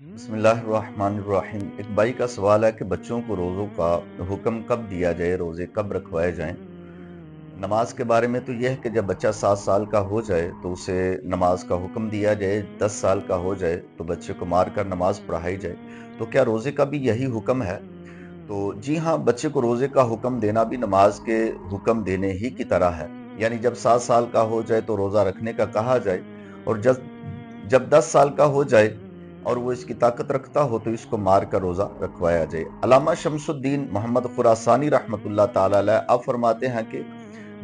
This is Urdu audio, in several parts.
بسم اللہ الرحمن الرحیم۔ ایک بھائی کا سوال ہے کہ بچوں کو روزوں کا حکم کب دیا جائے، روزے کب رکھوائے جائیں۔ نماز کے بارے میں تو یہ ہے کہ جب بچہ 7 سال کا ہو جائے تو اسے نماز کا حکم دیا جائے، 10 سال کا ہو جائے تو بچے کو مار کر نماز پڑھائی جائے۔ تو کیا روزے کا بھی یہی حکم ہے؟ تو جی ہاں، بچے کو روزے کا حکم دینا بھی نماز کے حکم دینے ہی کی طرح ہے۔ یعنی جب 7 سال کا ہو جائے تو روزہ رکھنے کا کہا جائے، اور جب 10 سال کا ہو جائے اور وہ اس کی طاقت رکھتا ہو تو اس کو مار کر روزہ رکھوایا جائے۔ علامہ شمس الدین محمد خراسانی رحمۃ اللہ تعالی علیہ آپ فرماتے ہیں کہ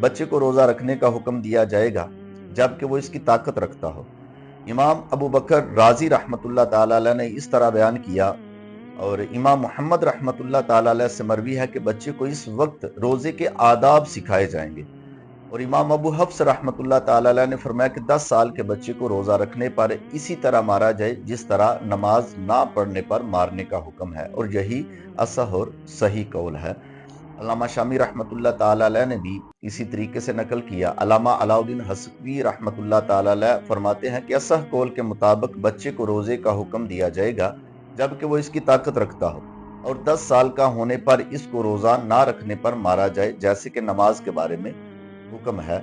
بچے کو روزہ رکھنے کا حکم دیا جائے گا جبکہ وہ اس کی طاقت رکھتا ہو۔ امام ابو بکر رازی رحمۃ اللہ تعالی علیہ نے اس طرح بیان کیا، اور امام محمد رحمۃ اللہ تعالی علیہ سے مروی ہے کہ بچے کو اس وقت روزے کے آداب سکھائے جائیں گے۔ اور امام ابو حفص رحمۃ اللہ تعالی علیہ نے فرمایا کہ 10 سال کے بچے کو روزہ رکھنے پر اسی طرح مارا جائے جس طرح نماز نہ پڑھنے پر مارنے کا حکم ہے، اور یہی اصح اور صحیح قول ہے۔ علامہ شامی رحمۃ اللہ تعالی علیہ نے بھی اسی طریقے سے نقل کیا۔ علامہ علاء الدین حسوی رحمۃ اللہ تعالی علیہ فرماتے ہیں کہ اصح قول کے مطابق بچے کو روزے کا حکم دیا جائے گا جبکہ وہ اس کی طاقت رکھتا ہو، اور 10 سال کا ہونے پر اس کو روزہ نہ رکھنے پر مارا جائے جیسے کہ نماز کے بارے میں حکم ہے۔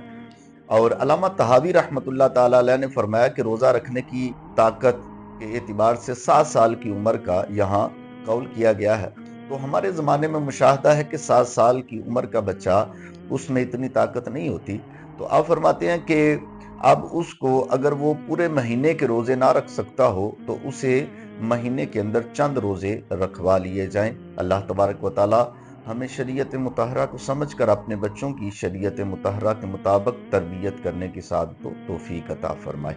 اور علامہ طحاوی رحمۃ اللہ تعالی علیہ نے فرمایا کہ روزہ رکھنے کی طاقت کے اعتبار سے 7 سال کی عمر کا یہاں قول کیا گیا ہے۔ تو ہمارے زمانے میں مشاہدہ ہے کہ 7 سال کی عمر کا بچہ، اس میں اتنی طاقت نہیں ہوتی۔ تو آپ فرماتے ہیں کہ اب اس کو اگر وہ پورے مہینے کے روزے نہ رکھ سکتا ہو تو اسے مہینے کے اندر چند روزے رکھوا لیے جائیں۔ اللہ تبارک و تعالی ہمیں شریعت مطہرہ کو سمجھ کر اپنے بچوں کی شریعت مطہرہ کے مطابق تربیت کرنے کی سعادت و توفیق عطا فرمائے۔